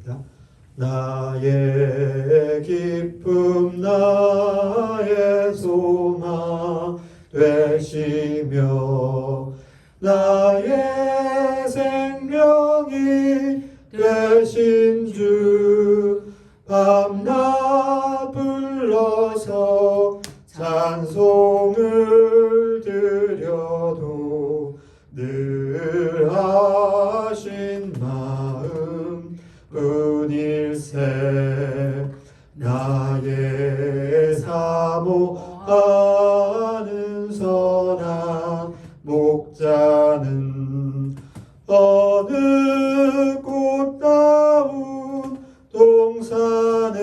시작합니다. 나의 기쁨 나의 소망 되시며 나의 생명이 되신 주 밤낮 불러서 찬송을 드려도 늘 하신 마음 뿐일세. 나의 사모하는 선한 목자는 어느 꽃다운 동산에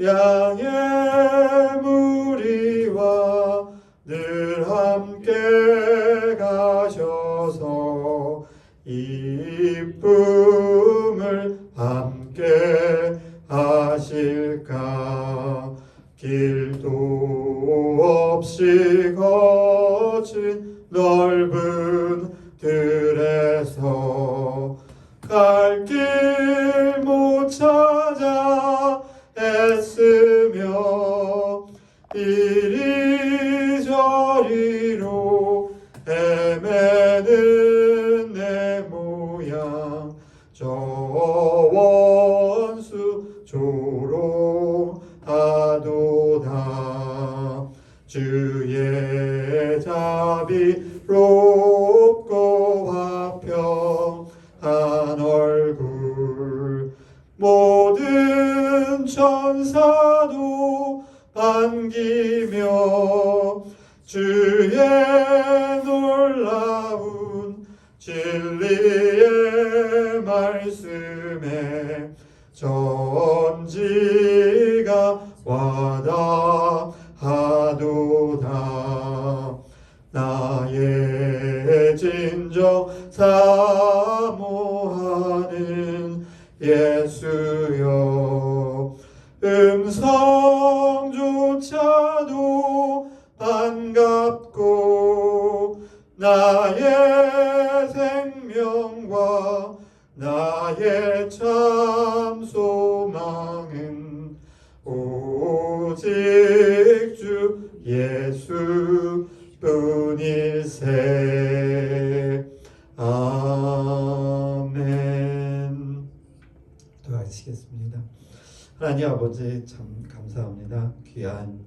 양의 무리와 늘 함께 가셔서 이쁨을 함께 하실까. 길도 없이 거친 넓은 들에서 갈 길 못 찾아 애쓰며 이리저리로 헤매는 내 모양 저 원수 조롱하도다. 주의 자비롭고 화평한 얼굴 모든 천사도 반기며 주의 놀라운 진리의 말씀에 전지가 와닿하도다. 나의 진정 사모하는 예수여 음성조차도 반갑고 나의 생명과 나의 참 소망은 오직 주 예수 뿐일세. 아멘. 기도하시겠습니다. 하나님 아버지 참 감사합니다. 귀한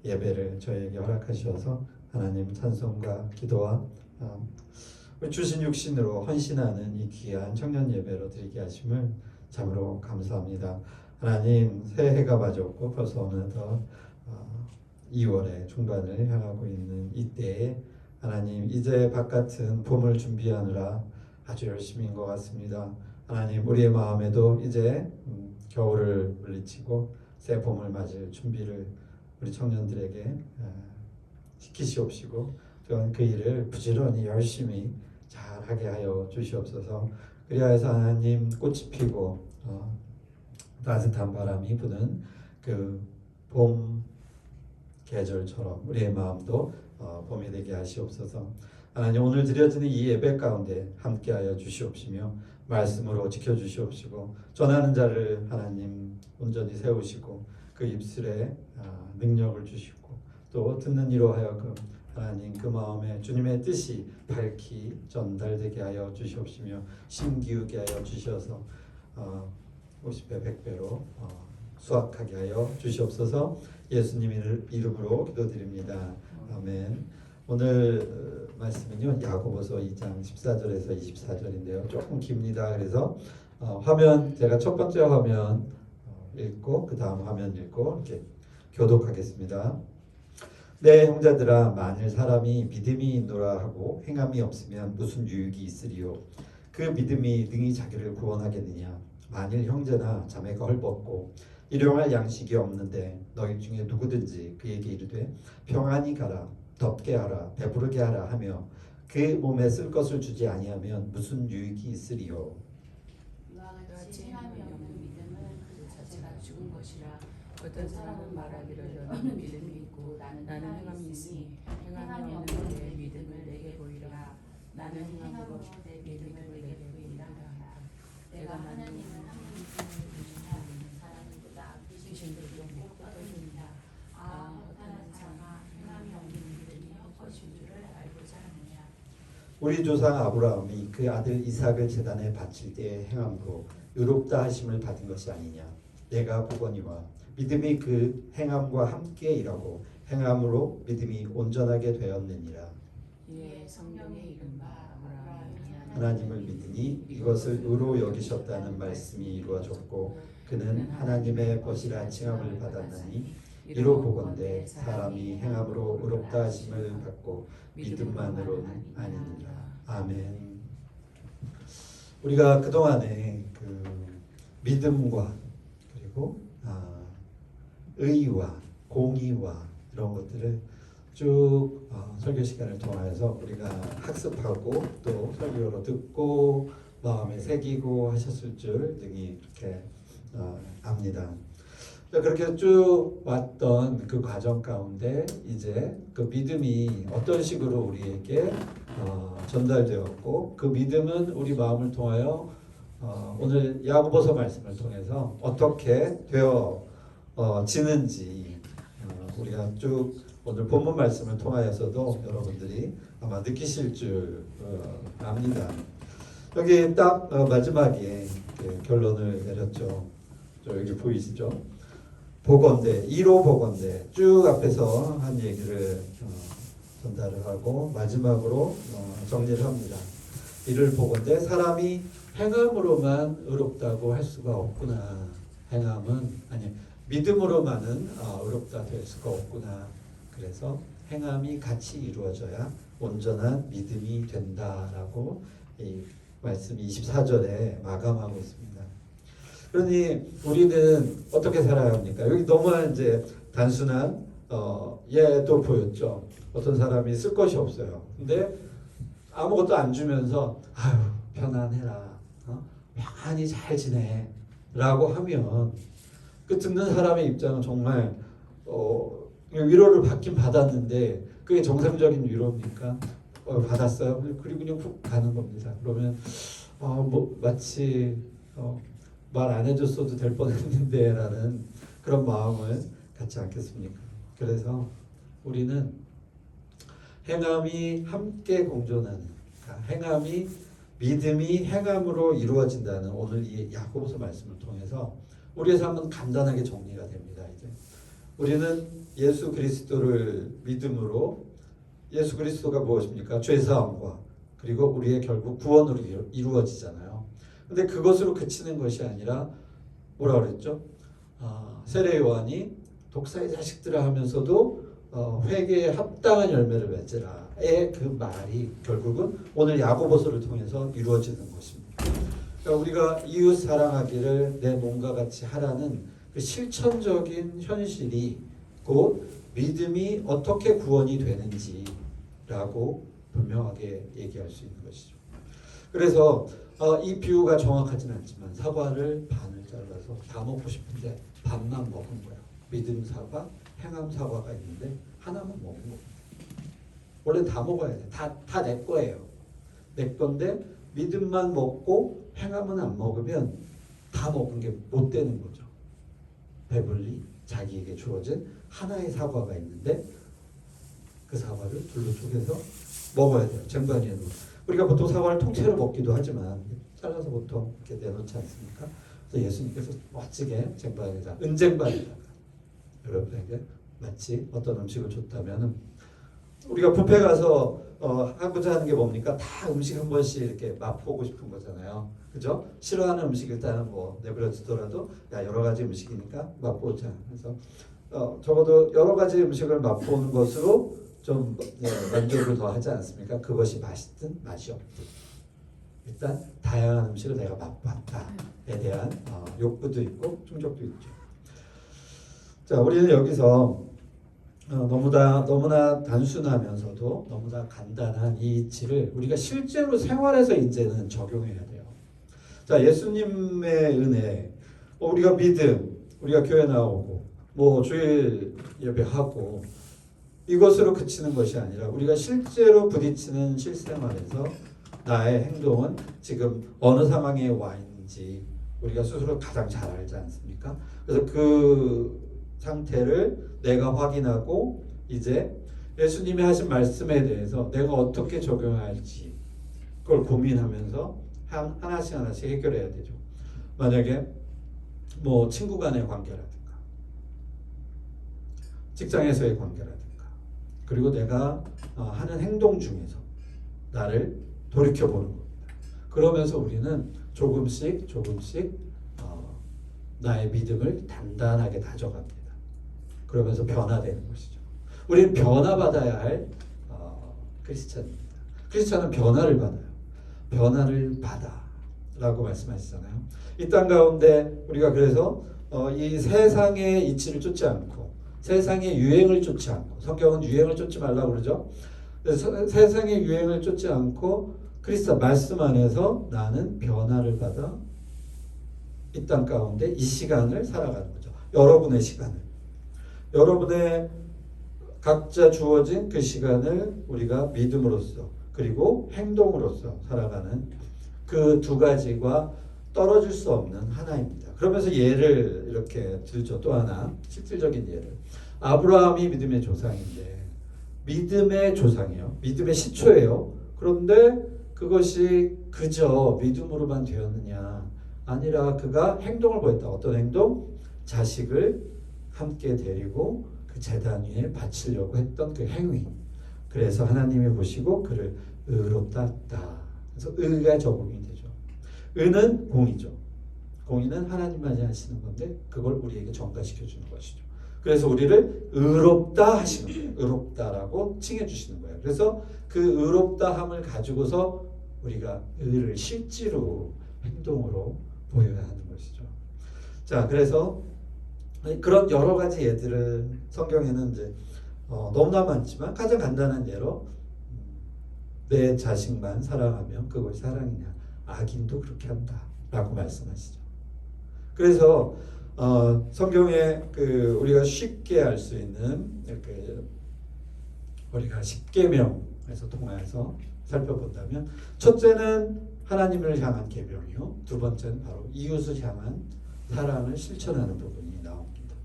예배를 저에게 허락하셔서 하나님 찬송과 기도와 주신 육신으로 헌신하는 이 귀한 청년 예배로 드리게 하심을 참으로 감사합니다. 하나님 새해가 맞았고 벌써 어느덧 2월의 중반을 향하고 있는 이때에 하나님 이제 바깥은 봄을 준비하느라 아주 열심인 것 같습니다. 하나님 우리의 마음에도 이제 겨울을 물리치고 새 봄을 맞을 준비를 우리 청년들에게 시키시옵시고 또한 그 일을 부지런히 열심히 잘하게 하여 주시옵소서. 그리하여서 하나님 꽃이 피고 따뜻한 바람이 부는 그 봄 계절처럼 우리의 마음도 봄이 되게 하시옵소서. 하나님 오늘 드려지는 이 예배 가운데 함께하여 주시옵시며 말씀으로 지켜주시옵시고 전하는 자를 하나님 온전히 세우시고 그 입술에 능력을 주시고 또 듣는 이로 하여금 하나님 그 마음에 주님의 뜻이 밝히 전달되게 하여 주시옵시며 심기우게 하여 주셔서 50배 100배로 수확하게 하여 주시옵소서. 예수님 이름으로 기도드립니다. 아멘. 오늘 말씀은요 야고보서 2장 14절에서 24절인데요 조금 깁니다. 그래서 화면 제가 첫 번째 화면 읽고 그 다음 화면 읽고 이렇게 교독하겠습니다. 내 형제들아 만일 사람이 믿음이 있노라 하고 행함이 없으면 무슨 유익이 있으리요. 그 믿음이 능히 자기를 구원하겠느냐. 만일 형제나 자매가 헐벗고 일용할 양식이 없는데 너희 중에 누구든지 그에게 이르되 평안히 가라 덥게 하라 배부르게 하라 하며 그 몸에 쓸 것을 주지 아니하면 무슨 유익이 있으리요. 이와 같이 행함이 없는 믿음은 그 자체가 죽은 것이라. 어떤 사람은 말하기를 너는 믿음이 있고 나는 행함이 있으니 행함이 없는 내 믿음을 내게 보이라. 나는 행함으로 내 믿음을 내게 보인다. 내가 하나님은 한 분이심을 의심하는 사람보다 귀신들도 못 떠듭니다. 허탄한 자가 행함이 없는 믿음이 헛것인 줄을 알고자 하느냐. 우리 조상 아브라함이 그 아들 이삭을 제단에 바칠 때에 행함으로 의롭다 하심을 받은 것이 아니냐. 내가 보거니와 믿음이 그 행함과 함께 일하고 행함으로 믿음이 온전하게 되었느니라. 이에 성경에 이른바 아브라함이 하나님을 믿으니 이것을 의로 여기셨다는 말씀이 이루어졌고 그는 하나님의 벗이라 칭함을 받았나니 이로 보건대 사람이 행함으로 의롭다 하심을 받고 믿음만으로는 아니니라. 아멘. 우리가 그동안에 그 믿음과 그리고 의와 공의와 이런 것들을 쭉 설교 시간을 통해서 우리가 학습하고 또 설교로 듣고 마음에 새기고 하셨을 줄 등이 이렇게 압니다. 그렇게 쭉 왔던 그 과정 가운데 이제 그 믿음이 어떤 식으로 우리에게 전달되었고 그 믿음은 우리 마음을 통하여 오늘 야고보서 말씀을 통해서 어떻게 되어지는지 우리가 쭉 오늘 본문 말씀을 통하여서도 여러분들이 아마 느끼실 줄 압니다. 여기 딱 마지막에 결론을 내렸죠. 여기 보이시죠? 보건대, 1호 보건대 쭉 앞에서 한 얘기를 전달을 하고 마지막으로 정리를 합니다. 이를 보건대 사람이 행함으로만 의롭다고 할 수가 없구나. 행함은 아니 믿음으로만은 의롭다 될 수가 없구나. 그래서 행함이 같이 이루어져야 온전한 믿음이 된다라고 이 말씀 24절에 마감하고 있습니다. 그러니 우리는 어떻게 살아야 합니까? 여기 너무 이제 단순한 예도 보였죠. 어떤 사람이 쓸 것이 없어요. 근데 아무것도 안 주면서 아유 편안해라, 평안히 잘 지내라고 하면 그 듣는 사람의 입장은 정말 위로를 받긴 받았는데 그게 정상적인 위로입니까? 받았어요. 그리고 그냥 훅 가는 겁니다. 그러면 뭐 마치 말 안 해줬어도 될 뻔했는데라는 그런 마음을 갖지 않겠습니까? 그래서 우리는 행함이 함께 공존하는, 행함이 믿음이 행함으로 이루어진다는 오늘 이 야고보서 말씀을 통해서 우리의 삶은 간단하게 정리가 됩니다. 이제 우리는 예수 그리스도를 믿음으로 예수 그리스도가 무엇입니까? 죄사함과 그리고 우리의 결국 구원으로 이루어지잖아요. 근데 그것으로 그치는 것이 아니라 뭐라 그랬죠? 세례 요한이 독사의 자식들아 하면서도 회개에 합당한 열매를 맺으라의 그 말이 결국은 오늘 야고보서를 통해서 이루어지는 것입니다. 그러니까 우리가 이웃 사랑하기를 내 몸과 같이 하라는 그 실천적인 현실이 곧 믿음이 어떻게 구원이 되는지라고 분명하게 얘기할 수 있는 것이죠. 그래서 이 비유가 정확하지는 않지만 사과를 반을 잘라서 다 먹고 싶은데 반만 먹은 거야. 믿음 사과, 행함 사과가 있는데 하나만 먹은 겁니다. 원래 다 먹어야 돼. 다 내 거예요. 내 건데 믿음만 먹고 행함은 안 먹으면 다 먹은 게 못 되는 거죠. 배불리 자기에게 주어진 하나의 사과가 있는데 그 사과를 둘로 쪼개서 먹어야 돼요. 쟁반위에 놓고. 우리가 보통 사과를 통째로 먹기도 하지만 잘라서 보통 이렇게 내놓지 않습니까? 그래서 예수님께서 멋지게 쟁반에다 은쟁반에다가 여러분에게 마치 어떤 음식을 줬다면은 우리가 뷔페 가서 하고자 하는 게 뭡니까? 다 음식 한 번씩 이렇게 맛보고 싶은 거잖아요. 그죠? 싫어하는 음식 일단은 뭐 내버려 두더라도 야 여러 가지 음식이니까 맛보자. 그래서 적어도 여러 가지 음식을 맛보는 것으로 좀 만족을 더 하지 않습니까? 그것이 맛있든 맛이 없든 일단 다양한 음식을 내가 맛봤다에 대한 욕구도 있고 충족도 있죠. 자, 우리는 여기서 너무나 단순하면서도 너무나 간단한 이 이치를 우리가 실제로 생활에서 이제는 적용해야 돼요. 자, 예수님의 은혜, 우리가 믿음, 우리가 교회 나오고 뭐 주일 예배하고 이것으로 그치는 것이 아니라 우리가 실제로 부딪히는 실생활에서 나의 행동은 지금 어느 상황에 와 있는가 아닌지 우리가 스스로 가장 잘 알지 않습니까? 그래서 그 상태를 내가 확인하고 이제 예수님이 하신 말씀에 대해서 내가 어떻게 적용할지 그걸 고민하면서 하나씩 해결해야 되죠. 만약에 뭐 친구 간의 관계라든가 직장에서의 관계라든가 그리고 내가 하는 행동 중에서 나를 돌이켜보는 겁니다. 그러면서 우리는 조금씩 나의 믿음을 단단하게 다져갑니다. 그러면서 변화되는 것이죠. 우리는 변화받아야 할 크리스찬입니다. 크리스찬은 변화를 받아요. 변화를 받아라고 말씀하시잖아요. 이 땅 가운데 우리가 그래서 이 세상의 이치를 쫓지 않고 세상의 유행을 쫓지 않고 성경은 유행을 쫓지 말라고 그러죠. 세상의 유행을 쫓지 않고 그리스도 말씀 안에서 나는 변화를 받아 이 땅 가운데 이 시간을 살아가는 거죠. 여러분의 시간을. 여러분의 각자 주어진 그 시간을 우리가 믿음으로써 그리고 행동으로써 살아가는 그 두 가지가 떨어질 수 없는 하나입니다. 그러면서 예를 이렇게 들죠. 또 하나 실질적인 예를. 아브라함이 믿음의 조상인데 믿음의 조상이에요. 믿음의 시초예요. 그런데 그것이 그저 믿음으로만 되었느냐 아니라 그가 행동을 보였다. 어떤 행동? 자식을 함께 데리고 그 제단 위에 바치려고 했던 그 행위. 그래서 하나님이 보시고 그를 의롭다 했다. 그래서 의가 적용이 되죠. 의는 공의죠. 공의는 하나님만이 하시는 건데 그걸 우리에게 전가시켜 주는 것이죠. 그래서 우리를 의롭다 하시는 거예요. 의롭다라고 칭해 주시는 거예요. 그래서 그 의롭다함을 가지고서 우리가 의를 실제로 행동으로 보여야 하는 것이죠. 자, 그래서 그런 여러 가지 예들을 성경에는 이제 너무나 많지만 가장 간단한 예로 내 자식만 사랑하면 그것이 사랑이냐 악인도 그렇게 한다라고 말씀하시죠. 그래서 성경에 그 우리가 쉽게 알 수 있는 이렇게 우리가 십계명에서 통해서 살펴본다면 첫째는 하나님을 향한 계명이요. 두 번째는 바로 이웃을 향한 사랑을 실천하는 부분이 나옵니다.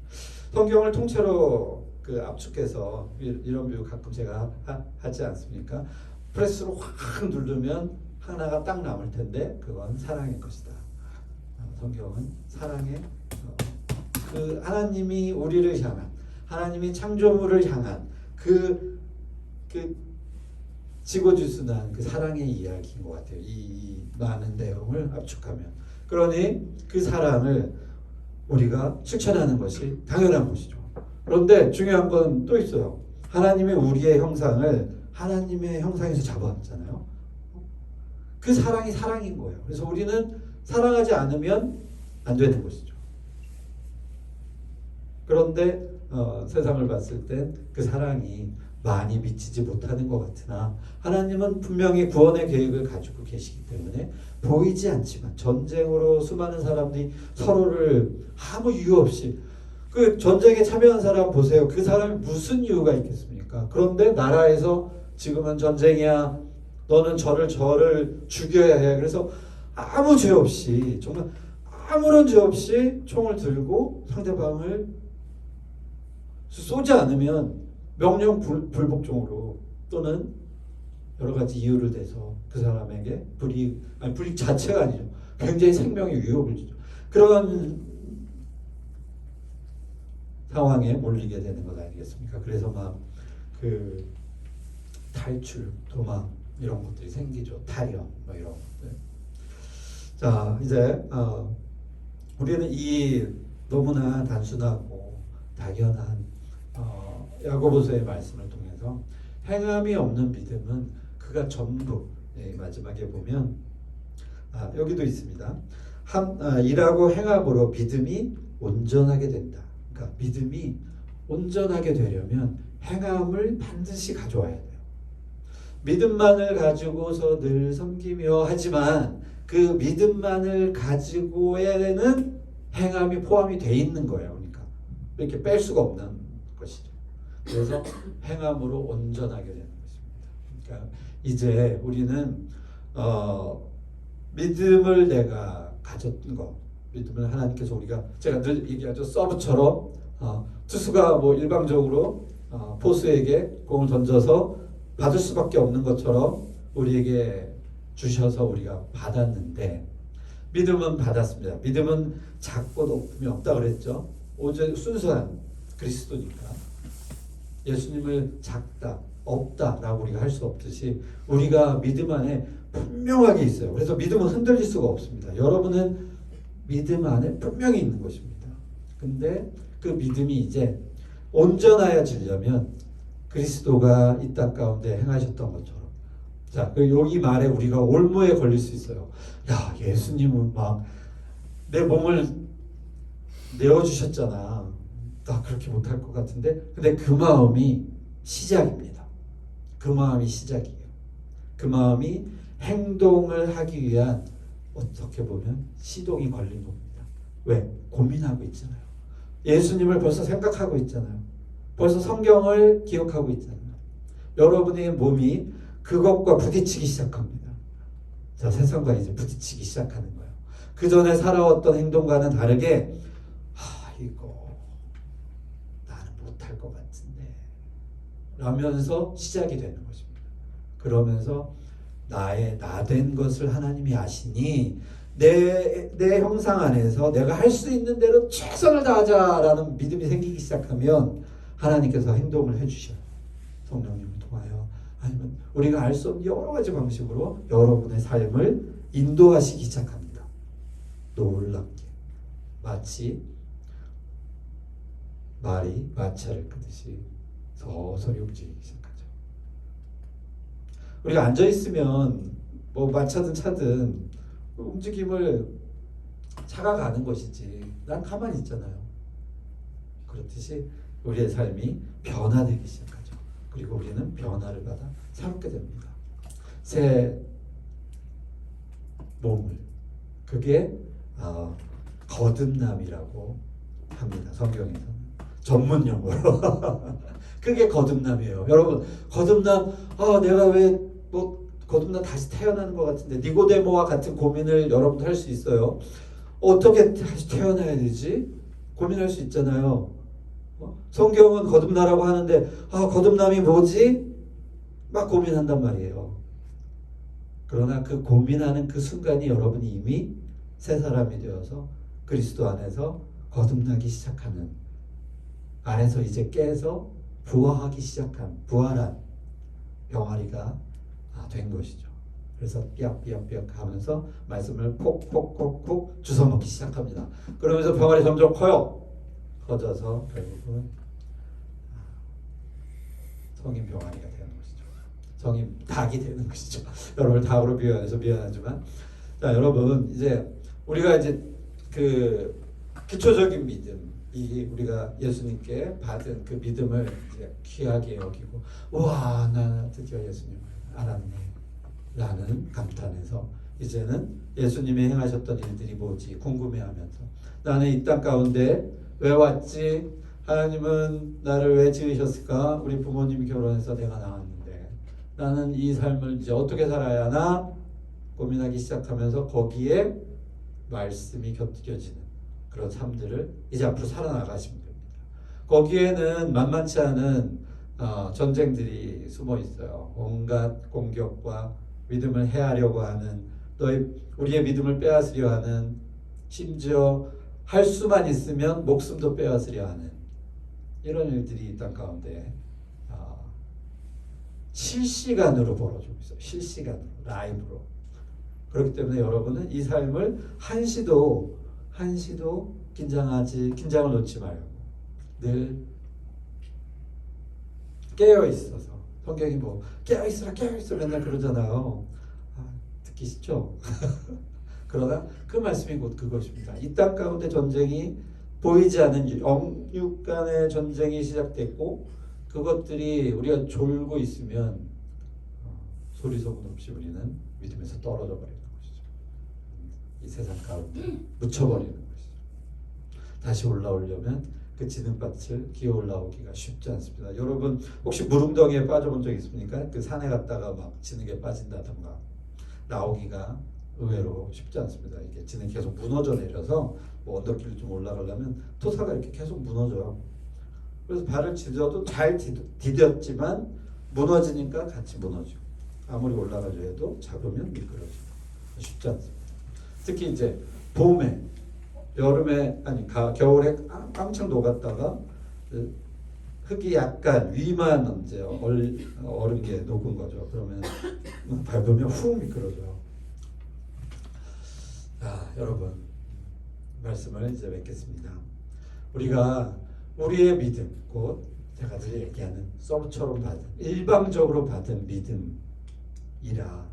성경을 통째로 그 압축해서 이런 비유 가끔 제가 하지 않습니까? 프레스로 확 누르면 하나가 딱 남을 텐데 그건 사랑의 것이다. 성경은 사랑의 그 하나님이 우리를 향한 하나님이 창조물을 향한 그 지고지순한 그 사랑의 이야기인 것 같아요. 이 많은 내용을 압축하면 그러니 그 사랑을 우리가 실천하는 것이 당연한 것이죠. 그런데 중요한 건 또 있어요. 하나님의 우리의 형상을 하나님의 형상에서 잡아왔잖아요. 그 사랑이 사랑인 거예요. 그래서 우리는 사랑하지 않으면 안 되는 것이죠. 그런데 세상을 봤을 땐 그 사랑이 많이 미치지 못하는 것 같으나 하나님은 분명히 구원의 계획을 가지고 계시기 때문에 보이지 않지만 전쟁으로 수많은 사람들이 서로를 아무 이유 없이 그 전쟁에 참여한 사람 보세요. 그 사람이 무슨 이유가 있겠습니까? 그런데 나라에서 지금은 전쟁이야. 너는 저를 죽여야 해. 그래서 아무 죄 없이 정말 아무런 죄 없이 총을 들고 상대방을 쏘지 않으면 명령 불복종으로 또는 여러 가지 이유를 대서 그 사람에게 불이익 자체가 아니죠. 굉장히 생명의 위협을 주죠. 그런 상황에 몰리게 되는 것 아니겠습니까? 그래서 막 그 탈출, 도망 이런 것들이 생기죠. 탈영 뭐 이런 것들. 자, 이제 우리는 이 너무나 단순하고 당연한 야고보서의 말씀을 통해서 행함이 없는 믿음은 그가 전부 마지막에 보면 여기도 있습니다. 일하고 행함으로 믿음이 온전하게 된다. 그러니까 믿음이 온전하게 되려면 행함을 반드시 가져와야 돼요. 믿음만을 가지고서 늘 섬기며 하지만 그 믿음만을 가지고에는 행함이 포함이 돼 있는 거예요. 그러니까 이렇게 뺄 수가 없는 것이죠. 그래서 행함으로 온전하게 되는 것입니다. 그러니까 이제 우리는 믿음을 내가 가졌던 거. 믿음은 하나님께서 우리가 제가 늘 얘기하죠. 서브처럼 투수가 뭐 일방적으로 포수에게 공을 던져서 받을 수밖에 없는 것처럼 우리에게 주셔서 우리가 받았는데 믿음은 받았습니다. 믿음은 작고 높음이 없다 그랬죠. 오직 순수한 그리스도니까 예수님을 작다 없다라고 우리가 할 수 없듯이 우리가 믿음 안에 분명하게 있어요. 그래서 믿음은 흔들릴 수가 없습니다. 여러분은 믿음 안에 분명히 있는 것입니다. 근데 그 믿음이 이제 온전하여지려면 그리스도가 이 땅 가운데 행하셨던 것처럼 자, 여기 말에 우리가 올무에 걸릴 수 있어요. 야, 예수님은 막 내 몸을 내어주셨잖아. 나 그렇게 못할 것 같은데 근데 그 마음이 시작입니다. 그 마음이 시작이에요. 그 마음이 행동을 하기 위한 어떻게 보면 시동이 걸린 겁니다. 왜? 고민하고 있잖아요. 예수님을 벌써 생각하고 있잖아요. 벌써 성경을 기억하고 있잖아요. 여러분의 몸이 그것과 부딪히기 시작합니다. 자, 세상과 이제 부딪히기 시작하는 거예요. 그 전에 살아왔던 행동과는 다르게 이거 나는 못할 것 같은데 라면서 시작이 되는 것입니다. 그러면서 나의 나된 것을 하나님이 아시니 내 형상 안에서 내가 할 수 있는 대로 최선을 다하자라는 믿음이 생기기 시작하면 하나님께서 행동을 해주셔요. 성령님을 통하여 아니면 우리가 알 수 없는 여러 가지 방식으로 여러분의 삶을 인도하시기 시작합니다. 놀랍게 마치 말이 마차를 끄듯이 서서히 움직이기 시작하죠. 우리가 앉아있으면 뭐 마차든 차든 움직임을 차가 가는 것이지 난 가만히 있잖아요. 그렇듯이 우리의 삶이 변화되기 시작하죠. 그리고 우리는 변화를 받아 새롭게 됩니다. 새 몸을 그게 거듭남이라고 합니다. 성경에서는 전문 용어로 그게 거듭남이에요. 여러분 거듭남 내가 왜 뭐 거듭남 다시 태어나는 것 같은데 니고데모와 같은 고민을 여러분도 할 수 있어요. 어떻게 다시 태어나야 되지? 고민할 수 있잖아요. 성경은 거듭나라고 하는데 거듭남이 뭐지? 막 고민한단 말이에요. 그러나 그 고민하는 그 순간이 여러분이 이미 새 사람이 되어서 그리스도 안에서 거듭나기 시작하는 안에서 이제 깨서 부화하기 시작한 부활한 병아리가 된 것이죠. 그래서 삐약삐약삐약 하면서 말씀을 콕콕콕콕 주워먹기 시작합니다. 그러면서 병아리 점점 커요. 커져서 결국은 성인 병아리가 되는 것이죠. 성인 닭이 되는 것이죠. 여러분을 닭으로 비유해서 미안하지만 자 여러분 이제 우리가 이제 그 기초적인 믿음이 우리가 예수님께 받은 그 믿음을 이제 귀하게 여기고 우와 나 드디어 예수님을 알았네 라는 감탄에서 이제는 예수님이 행하셨던 일들이 뭐지 궁금해하면서 나는 이 땅 가운데 왜 왔지? 하나님은 나를 왜 지으셨을까? 우리 부모님이 결혼해서 내가 나왔는데 나는 이 삶을 이제 어떻게 살아야 하나 고민하기 시작하면서 거기에 말씀이 곁들여지는 그런 삶들을 이제 앞으로 살아나가시면 됩니다. 거기에는 만만치 않은 전쟁들이 숨어 있어요. 온갖 공격과 믿음을 해하려고 하는 우리의 믿음을 빼앗으려 하는 심지어 할 수만 있으면 목숨도 빼앗으려 하는 이런 일들이 이 땅 가운데 실시간으로 벌어지고 있어요. 실시간으로 라이브로. 그렇기 때문에 여러분은 이 삶을 한시도 긴장을 놓지 말고 늘 깨어 있어서 성경이 뭐 깨어 있으라 맨날 그러잖아요. 듣기 싫죠? 그러나 그 말씀이 곧 그것입니다. 이 땅 가운데 전쟁이 보이지 않는 영육 간의 전쟁이 시작됐고 그것들이 우리가 졸고 있으면 소리 소문 없이 우리는 믿음에서 떨어져 버리는 것이죠. 이 세상 가운데 묻혀버리는 것이죠. 다시 올라오려면 그 지능밭을 기어 올라오기가 쉽지 않습니다. 여러분 혹시 무릉덩이에 빠져본 적 있습니까? 그 산에 갔다가 막 지능에 빠진다던가 나오기가 의외로 쉽지 않습니다. 이게 지는 계속 무너져 내려서 뭐 언덕길을 좀 올라가려면 토사가 이렇게 계속 무너져요. 그래서 발을 디뎌도 잘 디뎠지만 무너지니까 같이 무너지고 아무리 올라가려 해도 잡으면 미끄러지고 쉽지 않습니다. 특히 이제 봄에 여름에 아니 겨울에 깡총 녹았다가 흙이 약간 위만 이제 얼은 게 녹은 거죠. 그러면 밟으면 훅 미끄러져요. 여러분 말씀을 이제 맺겠습니다. 우리가 우리의 믿음, 곧 제가 늘 얘기하는 서브처럼 받은 일방적으로 받은 믿음이라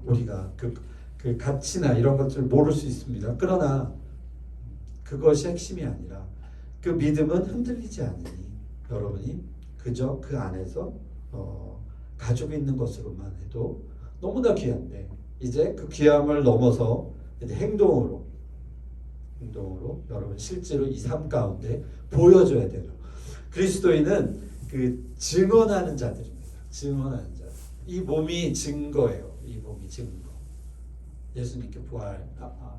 우리가 그 가치나 이런 것들을 모를 수 있습니다. 그러나 그것이 핵심이 아니라 그 믿음은 흔들리지 않으니 여러분이 그저 그 안에서 가지고 있는 것으로만 해도 너무나 귀한데 이제 그 귀함을 넘어서 이제 행동으로 여러분 실제로 이 삶 가운데 보여줘야 돼요. 그리스도인은 그 증언하는 자들입니다. 증언하는 자. 이 몸이 증거예요. 이 몸이 증거. 예수님께 부활,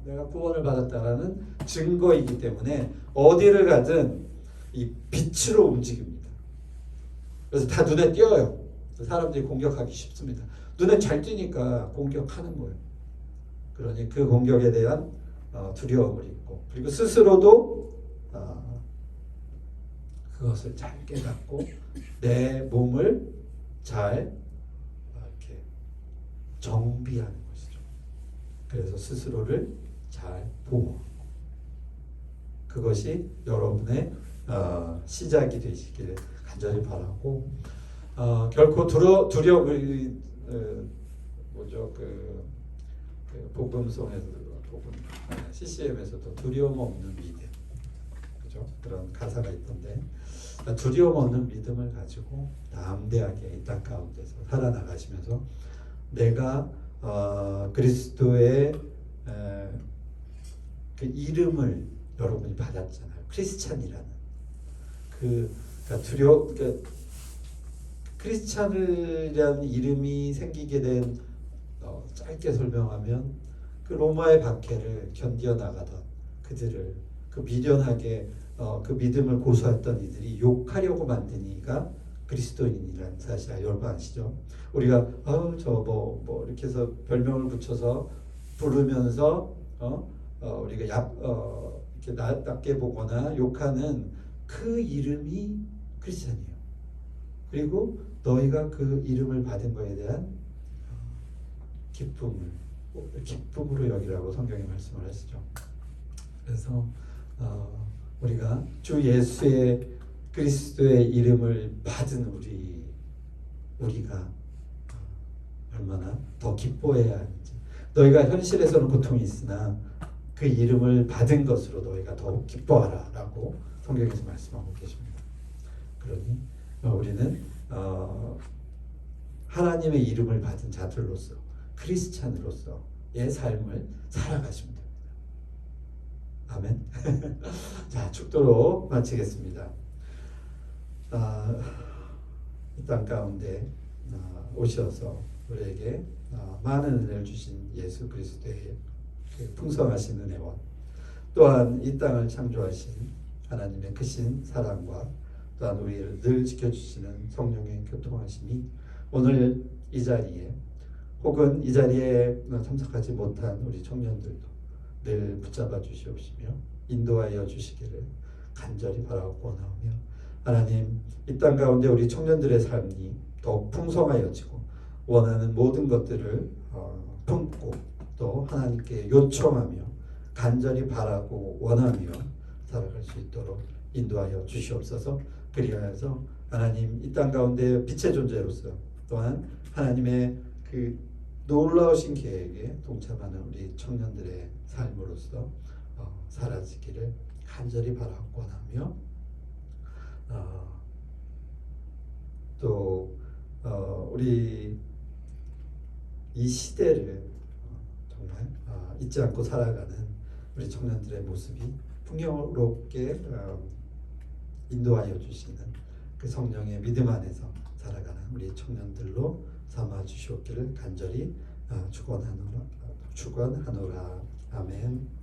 내가 구원을 받았다라는 증거이기 때문에 어디를 가든 이 빛으로 움직입니다. 그래서 다 눈에 띄어요. 사람들이 공격하기 쉽습니다. 눈에 잘 띄니까 공격하는 거예요. 그러니 그 공격에 대한 두려움을 입고 그리고 스스로도 그것을 잘 깨닫고 내 몸을 잘 이렇게 정비하는 것이죠. 그래서 스스로를 잘 보호하고 그것이 여러분의 시작이 되시기를 간절히 바라고 결코 두려움을 뭐죠 그 복음송에서도 CCM에서도 두려움 없는 믿음 그죠 그런 가사가 있던데 두려움 없는 믿음을 가지고 담대하게 이 땅 가운데서 살아나가시면서 내가 그리스도의 그 이름을 여러분이 받았잖아요. 크리스찬이라는 그러니까 크리스찬이라는 이름이 생기게 된 짧게 설명하면 그 로마의 박해를 견뎌 나가던 그들을 그 미련하게 그 믿음을 고수했던 이들이 욕하려고 만든 이가 그리스도인이라는 사실 여러분 아시죠? 우리가 저 뭐 이렇게 해서 별명을 붙여서 부르면서 우리가 이렇게 낮게 보거나 욕하는 그 이름이 크리스찬이에요. 그리고 너희가 그 이름을 받은 것에 대한 기쁨으로 여기라고 성경에 말씀을 하시죠. 그래서 우리가 주 예수의 그리스도의 이름을 받은 우리가 얼마나 더 기뻐해야 하는지. 너희가 현실에서는 고통이 있으나 그 이름을 받은 것으로 너희가 더욱 기뻐하라 라고 성경에서 말씀하고 계십니다. 그러니 우리는 하나님의 이름을 받은 자들로서 크리스찬으로서의 삶을 살아가시면 됩니다. 아멘. 자, 축도로 마치겠습니다. 이 땅 가운데 오셔서 우리에게 많은 은혜를 주신 예수 그리스도의 풍성하신 은혜와 또한 이 땅을 창조하신 하나님의 크신 사랑과 또한 우리를 늘 지켜주시는 성령의 교통하심이 오늘 이 자리에 혹은 이 자리에 참석하지 못한 우리 청년들도 늘 붙잡아 주시옵시며 인도하여 주시기를 간절히 바라고 원하오며 하나님 이 땅 가운데 우리 청년들의 삶이 더욱 풍성하여지고 원하는 모든 것들을 품고 또 하나님께 요청하며 간절히 바라고 원하며 살아갈 수 있도록 인도하여 주시옵소서. 그리하여서 하나님 이 땅 가운데 빛의 존재로서 또한 하나님의 그 놀라우신 계획에 동참하는 우리 청년들의 삶으로서 사라지기를 간절히 바라고 원하며 또 우리 이 시대를 정말 잊지 않고 살아가는 우리 청년들의 모습이 풍요롭게 인도하여 주시는 그 성령의 믿음 안에서 살아가는 우리 청년들로 삼아 주시옵기를 간절히 축원하노라. 축원하노라. 아멘.